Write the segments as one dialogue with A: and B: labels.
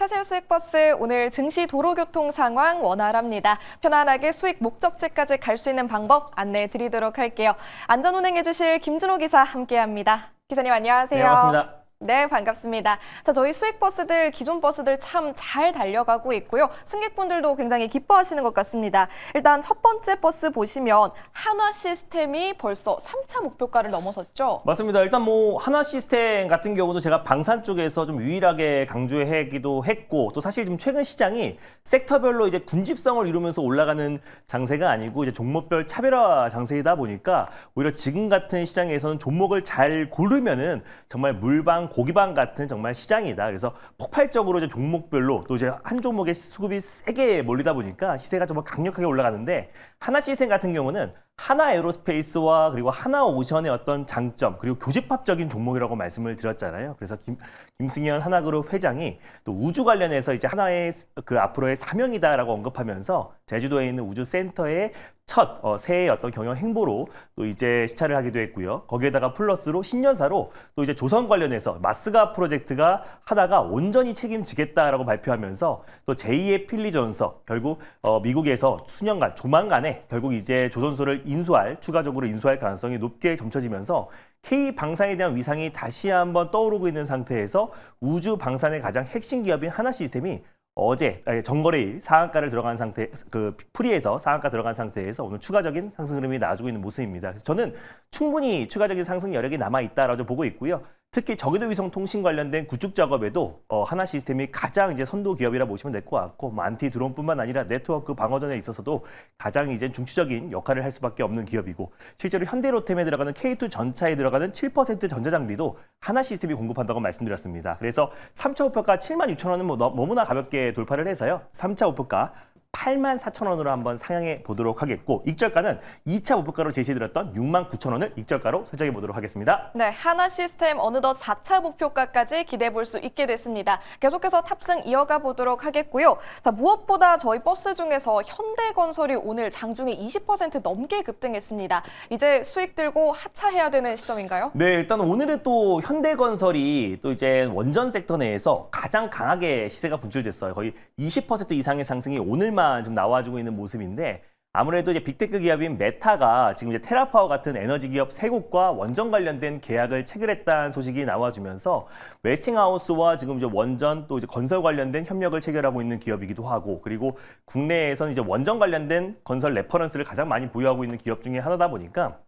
A: 사실 수익버스 오늘 증시 도로교통 상황 원활합니다. 편안하게 수익 목적지까지 갈 수 있는 방법 안내해 드리도록 할게요. 안전운행해 주실 김준호 기사 함께합니다. 기사님 안녕하세요.
B: 네, 반갑습니다.
A: 네, 반갑습니다. 자, 저희 수익버스들, 기존 버스들 참 잘 달려가고 있고요. 승객분들도 굉장히 기뻐하시는 것 같습니다. 일단 첫 번째 버스 보시면 한화 시스템이 벌써 3차 목표가를 넘어섰죠?
B: 맞습니다. 일단 하나 시스템 같은 경우도 제가 방산 쪽에서 좀 유일하게 강조하기도 했고, 또 사실 좀 최근 시장이 섹터별로 이제 군집성을 이루면서 올라가는 장세가 아니고 이제 종목별 차별화 장세이다 보니까 오히려 지금 같은 시장에서는 종목을 잘 고르면은 정말 물방 고기방 같은 정말 시장이다. 그래서 폭발적으로 이제 종목별로 또 이제 한 종목의 수급이 세게 몰리다 보니까 시세가 정말 강력하게 올라가는데, 하나 시스템 같은 경우는 하나 에어로스페이스와 그리고 하나 오션의 어떤 장점, 그리고 교집합적인 종목이라고 말씀을 드렸잖아요. 그래서 김승현 하나그룹 회장이 또 우주 관련해서 이제 하나의 그 앞으로의 사명이다라고 언급하면서 제주도에 있는 우주센터의 첫 새해 어떤 경영 행보로 또 이제 시찰을 하기도 했고요. 거기에다가 플러스로 신년사로 또 이제 조선 관련해서 마스가 프로젝트가 하나가 온전히 책임지겠다라고 발표하면서 또 제2의 필리전서, 결국 미국에서 수년간 조만간에 결국 이제 조선소를 추가적으로 인수할 가능성이 높게 점쳐지면서 K 방산에 대한 위상이 다시 한번 떠오르고 있는 상태에서 우주 방산의 가장 핵심 기업인 하나 시스템이 어제 전거래일 상한가를 들어간 상태, 프리에서 상한가 들어간 상태에서 오늘 추가적인 상승 흐름이 나와주고 있는 모습입니다. 그래서 저는 충분히 추가적인 상승 여력이 남아 있다라고 보고 있고요. 특히 저궤도 위성 통신 관련된 구축 작업에도 하나 시스템이 가장 이제 선도 기업이라 보시면 될 것 같고, 안티 드론뿐만 아니라 네트워크 방어전에 있어서도 가장 이제 중추적인 역할을 할 수밖에 없는 기업이고, 실제로 현대로템에 들어가는 K2 전차에 들어가는 7% 전자장비도 하나 시스템이 공급한다고 말씀드렸습니다. 그래서 3차 목표가 76,000원은 너무나 가볍게 돌파를 해서요. 3차 목표가 84,000원으로 한번 상향해 보도록 하겠고, 익절가는 2차 목표가로 제시해드렸던 69,000원을 익절가로 설정해 보도록 하겠습니다.
A: 네, 하나 시스템 어느덧 4차 목표가까지 기대해 볼 수 있게 됐습니다. 계속해서 탑승 이어가 보도록 하겠고요. 자, 무엇보다 저희 버스 중에서 현대건설이 오늘 장중에 20% 넘게 급등했습니다. 이제 수익 들고 하차해야 되는 시점인가요?
B: 네, 일단 오늘은 또 현대건설이 또 이제 원전 섹터 내에서 가장 강하게 시세가 분출됐어요. 거의 20% 이상의 상승이 오늘만 좀 나와주고 있는 모습인데, 아무래도 이제 빅테크 기업인 메타가 지금 이제 테라파워 같은 에너지 기업 3곳과 원전 관련된 계약을 체결했다는 소식이 나와주면서 웨스팅하우스와 지금 이제 원전 또 이제 건설 관련된 협력을 체결하고 있는 기업이기도 하고, 그리고 국내에서는 이제 원전 관련된 건설 레퍼런스를 가장 많이 보유하고 있는 기업 중에 하나다 보니까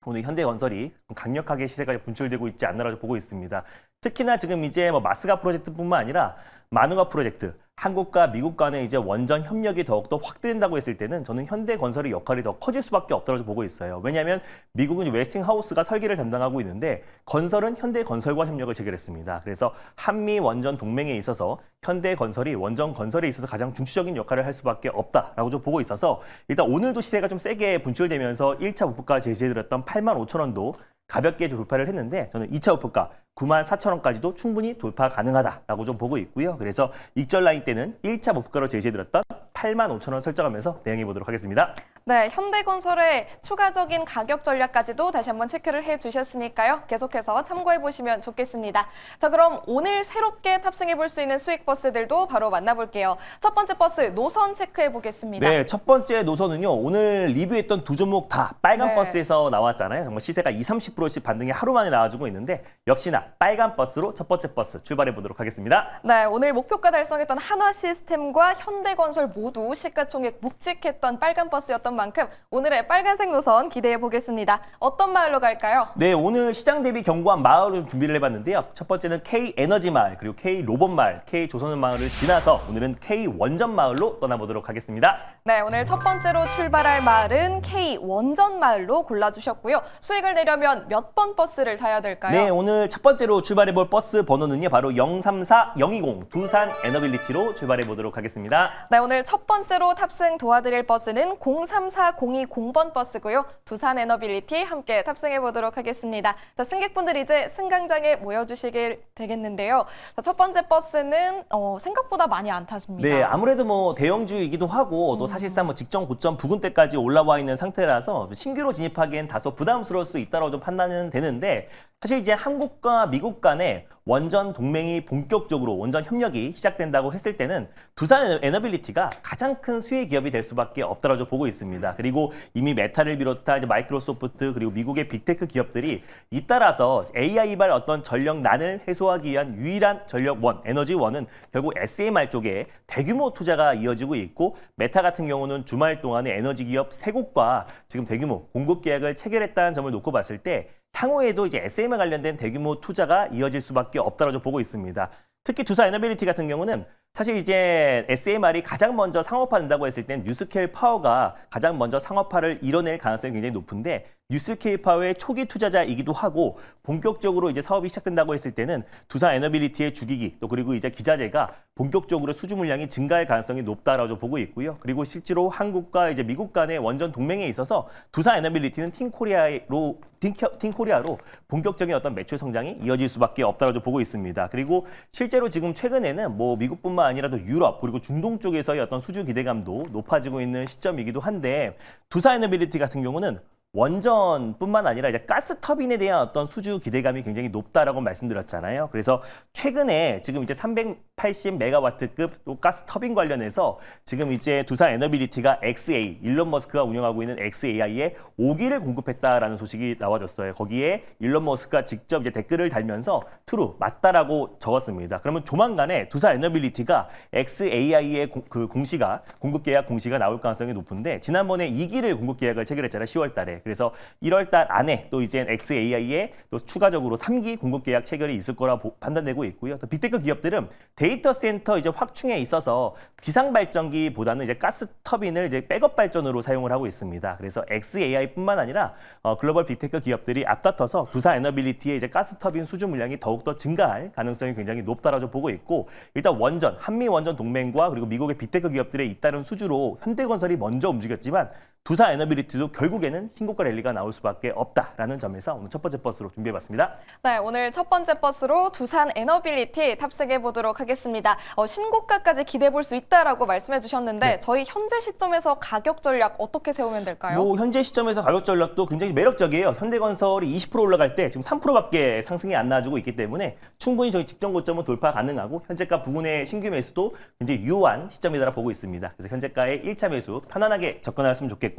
B: 오늘 현대건설이 강력하게 시세가 분출되고 있지 않나라고 보고 있습니다. 특히나 지금 이제 마스가 프로젝트뿐만 아니라 마누가 프로젝트, 한국과 미국 간의 이제 원전 협력이 더욱더 확대된다고 했을 때는 저는 현대건설의 역할이 더 커질 수밖에 없다고 보고 있어요. 왜냐하면 미국은 웨스팅하우스가 설계를 담당하고 있는데, 건설은 현대건설과 협력을 체결했습니다. 그래서 한미 원전 동맹에 있어서 현대건설이 원전 건설에 있어서 가장 중추적인 역할을 할 수밖에 없다라고 좀 보고 있어서, 일단 오늘도 시세가 좀 세게 분출되면서 1차 목표가 제시해드렸던 85,000원도 가볍게 돌파를 했는데, 저는 2차 목표가 94,000원까지도 충분히 돌파 가능하다라고 좀 보고 있고요. 그래서 익절 라인 때는 1차 목표가로 제시해드렸던 85,000원 설정하면서 대응해 보도록 하겠습니다.
A: 네, 현대건설의 추가적인 가격 전략까지도 다시 한번 체크를 해주셨으니까요. 계속해서 참고해 보시면 좋겠습니다. 자, 그럼 오늘 새롭게 탑승해 볼 수 있는 수익 버스들도 바로 만나볼게요. 첫 번째 버스 노선 체크해 보겠습니다.
B: 네, 첫 번째 노선은요. 오늘 리뷰했던 두 종목 다 빨간
A: 네.
B: 버스에서 나왔잖아요. 정말 시세가 20-30%씩 반등이 하루 만에 나와주고 있는데, 역시나 빨간 버스로 첫 번째 버스 출발해 보도록 하겠습니다.
A: 네, 오늘 목표가 달성했던 한화 시스템과 현대건설 모두 시가총액 묵직했던 빨간 버스였던 만큼 오늘의 빨간색 노선 기대해 보겠습니다. 어떤 마을로 갈까요?
B: 네, 오늘 시장 대비 견고한 마을을 준비를 해봤는데요. 첫 번째는 K에너지 마을, 그리고 K로봇 마을, K조선업 마을을 지나서 오늘은 K원전 마을로 떠나보도록 하겠습니다.
A: 네, 오늘 첫 번째로 출발할 마을은 K원전 마을로 골라주셨고요. 수익을 내려면 몇 번 버스를 타야 될까요?
B: 네, 오늘 첫 번째로 출발해볼 버스 번호는요. 바로 034020 두산 에너빌리티로 출발해보도록 하겠습니다.
A: 네, 오늘 첫 번째로 탑승 도와드릴 버스는 034020번 버스고요. 두산 에너빌리티 함께 탑승해 보도록 하겠습니다. 자, 승객분들 이제 승강장에 모여주시길 되겠는데요. 자, 첫 번째 버스는 생각보다 많이 안 탔습니다.
B: 네, 아무래도 대형주이기도 하고 또 사실상 직전 고점 부근대까지 올라와 있는 상태라서 신규로 진입하기엔 다소 부담스러울 수 있다고 좀 판단은 되는데, 사실 이제 한국과 미국 간에 원전 동맹이 본격적으로 원전 협력이 시작된다고 했을 때는 두산 에너빌리티가 가장 큰 수혜 기업이 될 수밖에 없다라고 보고 있습니다. 그리고 이미 메타를 비롯한 이제 마이크로소프트 그리고 미국의 빅테크 기업들이 잇따라서 AI발 어떤 전력난을 해소하기 위한 유일한 전력원, 에너지원은 결국 SMR 쪽에 대규모 투자가 이어지고 있고 메타 같은 경우는 주말 동안에 에너지 기업 3곳과 지금 대규모 공급 계약을 체결했다는 점을 놓고 봤을 때 향후에도 이제 SMR 관련된 대규모 투자가 이어질 수밖에 없다고 보고 있습니다. 특히 두산 에너빌리티 같은 경우는 사실 이제 SMR이 가장 먼저 상업화된다고 했을 땐 뉴스케일 파워가 가장 먼저 상업화를 이뤄낼 가능성이 굉장히 높은데 뉴스케일 파워의 초기 투자자이기도 하고 본격적으로 이제 사업이 시작된다고 했을 때는 두산 에너빌리티의 주기기 또 그리고 이제 기자재가 본격적으로 수주 물량이 증가할 가능성이 높다라고 보고 있고요. 그리고 실제로 한국과 이제 미국 간의 원전 동맹에 있어서 두산 에너빌리티는 팀코리아로 본격적인 어떤 매출 성장이 이어질 수밖에 없다라고 보고 있습니다. 그리고 실제로 지금 최근에는 뭐 미국뿐만 아니라도 유럽 그리고 중동 쪽에서의 어떤 수주 기대감도 높아지고 있는 시점이기도 한데 두산 에너빌리티 같은 경우는 원전뿐만 아니라 이제 가스 터빈에 대한 어떤 수주 기대감이 굉장히 높다라고 말씀드렸잖아요. 그래서 최근에 지금 이제 380메가와트급 또 가스 터빈 관련해서 지금 이제 두산 에너빌리티가 XA, 일론 머스크가 운영하고 있는 XAI에 5기를 공급했다라는 소식이 나와졌어요. 거기에 일론 머스크가 직접 이제 댓글을 달면서 true, 맞다라고 적었습니다. 그러면 조만간에 두산 에너빌리티가 XAI의 공급 계약 공시가 나올 가능성이 높은데 지난번에 2기를 공급 계약을 체결했잖아요. 10월 달에. 그래서 1월 달 안에 또 이제 XAI에 또 추가적으로 3기 공급 계약 체결이 있을 거라 판단되고 있고요. 또 빅테크 기업들은 데이터 센터 이제 확충에 있어서 비상 발전기보다는 이제 가스 터빈을 이제 백업 발전으로 사용을 하고 있습니다. 그래서 XAI뿐만 아니라 글로벌 빅테크 기업들이 앞다퉈서 두산 에너빌리티의 이제 가스 터빈 수주 물량이 더욱더 증가할 가능성이 굉장히 높다라고 보고 있고 일단 원전, 한미 원전 동맹과 그리고 미국의 빅테크 기업들의 잇따른 수주로 현대건설이 먼저 움직였지만 두산 에너빌리티도 결국에는 신고가 랠리가 나올 수밖에 없다라는 점에서 오늘 첫 번째 버스로 준비해봤습니다.
A: 네, 오늘 첫 번째 버스로 두산 에너빌리티 탑승해 보도록 하겠습니다. 신고가까지 기대해 볼 수 있다라고 말씀해 주셨는데
B: 네.
A: 저희 현재 시점에서 가격 전략 어떻게 세우면 될까요?
B: 뭐 현재 시점에서 가격 전략도 굉장히 매력적이에요. 현대건설이 20% 올라갈 때 지금 3%밖에 상승이 안 나와주고 있기 때문에 충분히 저희 직전 고점은 돌파 가능하고 현재가 부근의 신규 매수도 굉장히 유효한 시점이라 보고 있습니다. 그래서 현재가의 1차 매수 편안하게 접근하셨으면 좋겠고요.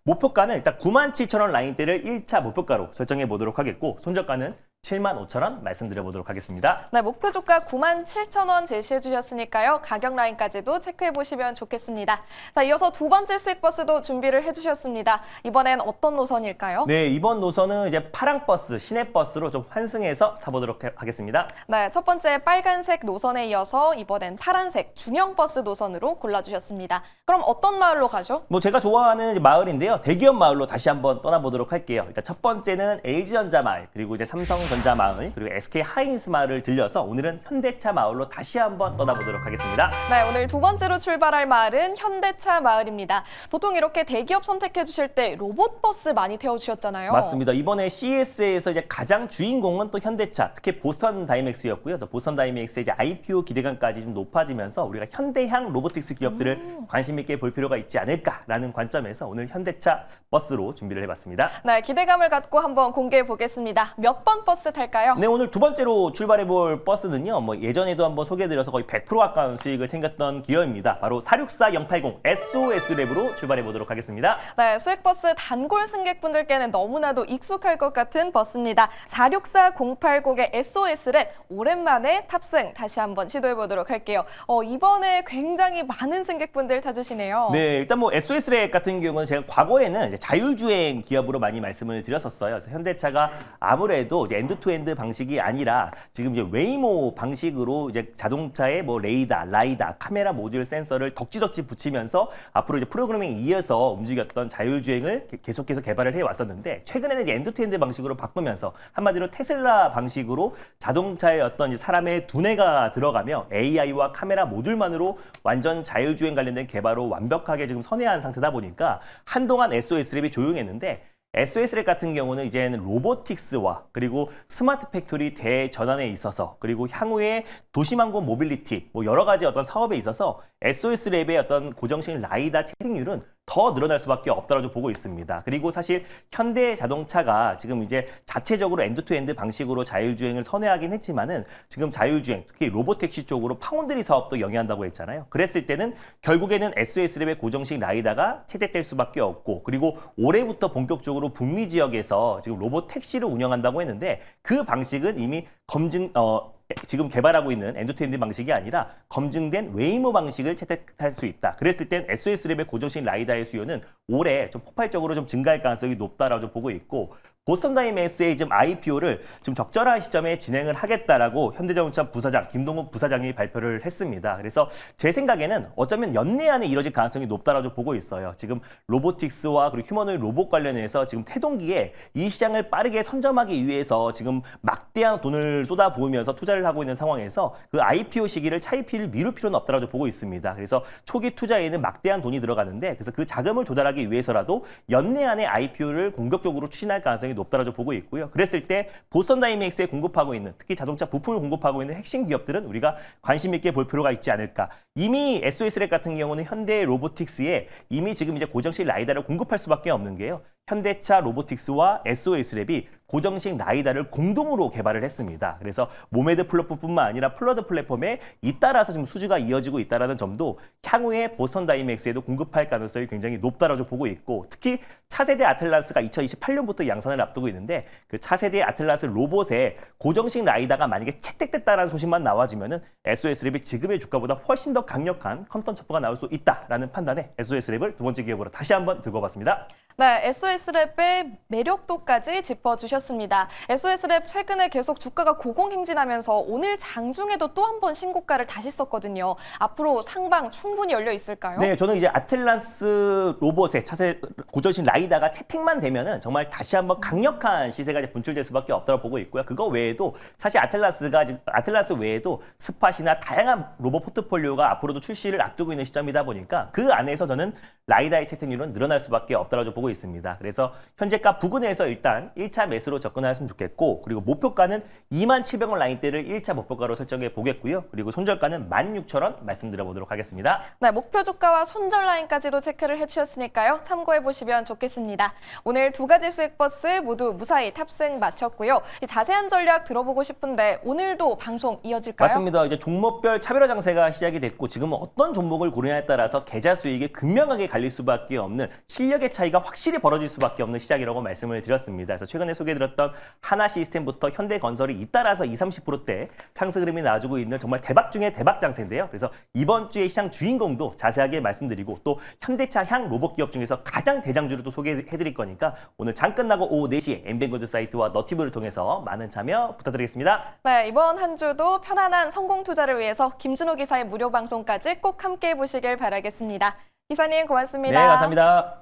B: 목표가는 일단 97,000원 라인대를 1차 목표가로 설정해 보도록 하겠고 손절가는 75,000원 말씀드려보도록 하겠습니다.
A: 네, 목표 주가 97,000원 제시해 주셨으니까요. 가격 라인까지도 체크해 보시면 좋겠습니다. 자, 이어서 두 번째 수익 버스도 준비를 해주셨습니다. 이번엔 어떤 노선일까요?
B: 네, 이번 노선은 이제 파랑버스, 시내버스로 좀 환승해서 타보도록 하겠습니다.
A: 네, 첫 번째 빨간색 노선에 이어서 이번엔 파란색 중형버스 노선으로 골라주셨습니다. 그럼 어떤 마을로 가죠?
B: 뭐 제가 좋아하는 마을인데요. 대기업 마을로 다시 한번 떠나보도록 할게요. 일단 첫 번째는 LG전자 마을, 그리고 이제 삼성전자 마을, 그리고 SK 하이닉스 마을을 들려서 오늘은 현대차 마을로 다시 한번 떠나보도록 하겠습니다.
A: 네, 오늘 두 번째로 출발할 마을은 현대차 마을입니다. 보통 이렇게 대기업 선택해 주실 때 로봇버스 많이 태워주셨잖아요.
B: 맞습니다. 이번에 CES에서 이제 가장 주인공은 또 현대차, 특히 보스턴 다이맥스였고요. 또 보스턴 다이맥스의 이제 IPO 기대감까지 좀 높아지면서 우리가 현대향 로보틱스 기업들을 관심 있게 볼 필요가 있지 않을까라는 관점에서 오늘 현대차 버스로 준비를 해봤습니다.
A: 네, 기대감을 갖고 한번 공개해 보겠습니다. 몇 번 버스 탈까요?
B: 네, 오늘 두 번째로 출발해볼 버스는요. 뭐 예전에도 한번 소개해드려서 거의 100% 가까운 수익을 챙겼던 기업입니다. 바로 464080 SOS랩으로 출발해보도록 하겠습니다.
A: 네, 수익버스 단골 승객분들께는 너무나도 익숙할 것 같은 버스입니다. 464080의 SOS랩 오랜만에 탑승 다시 한번 시도해 보도록 할게요. 이번에 굉장히 많은 승객분들 타주시네요.
B: 네, 일단 뭐 SOS랩 같은 경우는 제가 과거에는 이제 자율주행 기업으로 많이 말씀을 드렸었어요. 그래서 현대차가 아무래도 이제 엔드투엔드 방식이 아니라 지금 이제 웨이모 방식으로 이제 자동차에 뭐 레이더, 라이다, 카메라 모듈 센서를 덕지덕지 붙이면서 앞으로 이제 프로그래밍에 이어서 움직였던 자율주행을 계속해서 개발을 해 왔었는데 최근에는 이제 엔드투엔드 방식으로 바꾸면서 한마디로 테슬라 방식으로 자동차의 어떤 사람의 두뇌가 들어가며 AI와 카메라 모듈만으로 완전 자율주행 관련된 개발로 완벽하게 지금 선회한 상태다 보니까 한동안 SOS랩이 조용했는데 SOS랩 같은 경우는 이제는 로보틱스와 그리고 스마트 팩토리 대전환에 있어서 그리고 향후에 도시망고 모빌리티 뭐 여러 가지 어떤 사업에 있어서 SOS랩의 어떤 고정식 라이다 채택률은 더 늘어날 수밖에 없다고 보고 있습니다. 그리고 사실 현대자동차가 지금 이제 자체적으로 엔드투엔드 방식으로 자율주행을 선회하긴 했지만은 지금 자율주행, 특히 로보택시 쪽으로 파운드리 사업도 영위한다고 했잖아요. 그랬을 때는 결국에는 SOS랩의 고정식 라이다가 채택될 수밖에 없고, 그리고 올해부터 본격적으로 북미 지역에서 지금 로보택시를 운영한다고 했는데 그 방식은 이미 지금 개발하고 있는 엔드투엔드 방식이 아니라 검증된 웨이모 방식을 채택할 수 있다. 그랬을 땐 SOS랩의 고정식 라이다의 수요는 올해 좀 폭발적으로 좀 증가할 가능성이 높다라고 좀 보고 있고, 보스턴 다이내믹스의 지금 IPO를 좀 적절한 시점에 진행을 하겠다라고 현대자동차 부사장 김동욱 부사장이 발표를 했습니다. 그래서 제 생각에는 어쩌면 연내 안에 이뤄질 가능성이 높다라고 보고 있어요. 지금 로보틱스와 그리고 휴머노id 로봇 관련해서 지금 태동기에 이 시장을 빠르게 선점하기 위해서 지금 막대한 돈을 쏟아부으면서 투자를 하고 있는 상황에서 그 IPO 시기를 차이피를 미룰 필요는 없다라고 보고 있습니다. 그래서 초기 투자에는 막대한 돈이 들어가는데, 그래서 그 자금을 조달하기 위해서라도 연내 안에 IPO를 공격적으로 추진할 가능성이 높다라고 보고 있고요. 그랬을 때 보스턴 다이내믹스에 공급하고 있는, 특히 자동차 부품을 공급하고 있는 핵심 기업들은 우리가 관심 있게 볼 필요가 있지 않을까. 이미 SOS랩 같은 경우는 현대 로보틱스에 이미 지금 이제 고정식 라이다를 공급할 수밖에 없는 게요. 현대차 로보틱스와 SOS랩이 고정식 라이다를 공동으로 개발을 했습니다. 그래서 모메드 플랫폼뿐만 아니라 플러드 플랫폼에 잇따라서 지금 수주가 이어지고 있다는 점도 향후에 보스턴 다이내믹스에도 공급할 가능성이 굉장히 높다라고 보고 있고, 특히 차세대 아틀라스가 2028년부터 양산을 앞두고 있는데 그 차세대 아틀라스 로봇에 고정식 라이다가 만약에 채택됐다라는 소식만 나와지면은 SOS랩이 지금의 주가보다 훨씬 더 강력한 컨턴처퍼가 나올 수 있다라는 판단에 SOS랩을 두 번째 기업으로 다시 한번 들고 와봤습니다.
A: 네, SOS랩의 매력도까지 짚어주셨습니다. SOS랩 최근에 계속 주가가 고공행진하면서 오늘 장중에도 또 한 번 신고가를 다시 썼거든요. 앞으로 상방 충분히 열려 있을까요?
B: 네, 저는 이제 아틀라스 로봇의 차세 고정식 라이다가 채택만 되면은 정말 다시 한번 강력한 시세가 이제 분출될 수밖에 없다고 보고 있고요. 그거 외에도 사실 아틀라스 외에도 스팟이나 다양한 로봇 포트폴리오가 앞으로도 출시를 앞두고 있는 시점이다 보니까 그 안에서 저는 라이다의 채택률은 늘어날 수밖에 없다고 보고 있습니다. 그래서 현재가 부근에서 일단 1차 매수로 접근하셨으면 좋겠고, 그리고 목표가는 27,000원 라인대를 1차 목표가로 설정해 보겠고요. 그리고 손절가는 16,000원 말씀드려 보도록 하겠습니다.
A: 네, 목표 주가와 손절 라인까지도 체크를 해주셨으니까요. 참고해 보시면 좋겠습니다. 오늘 두 가지 수익 버스 모두 무사히 탑승 마쳤고요. 이 자세한 전략 들어보고 싶은데 오늘도 방송 이어질까요?
B: 맞습니다. 이제 종목별 차별화 장세가 시작이 됐고, 지금은 어떤 종목을 고르냐에 따라서 계좌 수익이 극명하게 갈릴 수밖에 없는, 실력의 차이가 확실히 벌어질 수밖에 없는 시작이라고 말씀을 드렸습니다. 그래서 최근에 소개해드렸던 하나 시스템부터 현대건설이 잇따라서 20, 30%대 상승 흐름이 나와주고 있는 정말 대박 중에 대박 장세인데요. 그래서 이번 주의 시장 주인공도 자세하게 말씀드리고, 또 현대차 향 로봇 기업 중에서 가장 대장주를 또 소개해드릴 거니까 오늘 장 끝나고 오후 4시에 엠뱅고드 사이트와 너티브를 통해서 많은 참여 부탁드리겠습니다.
A: 네, 이번 한 주도 편안한 성공 투자를 위해서 김준호 기사의 무료 방송까지 꼭 함께 보시길 바라겠습니다. 기사님 고맙습니다.
B: 네, 감사합니다.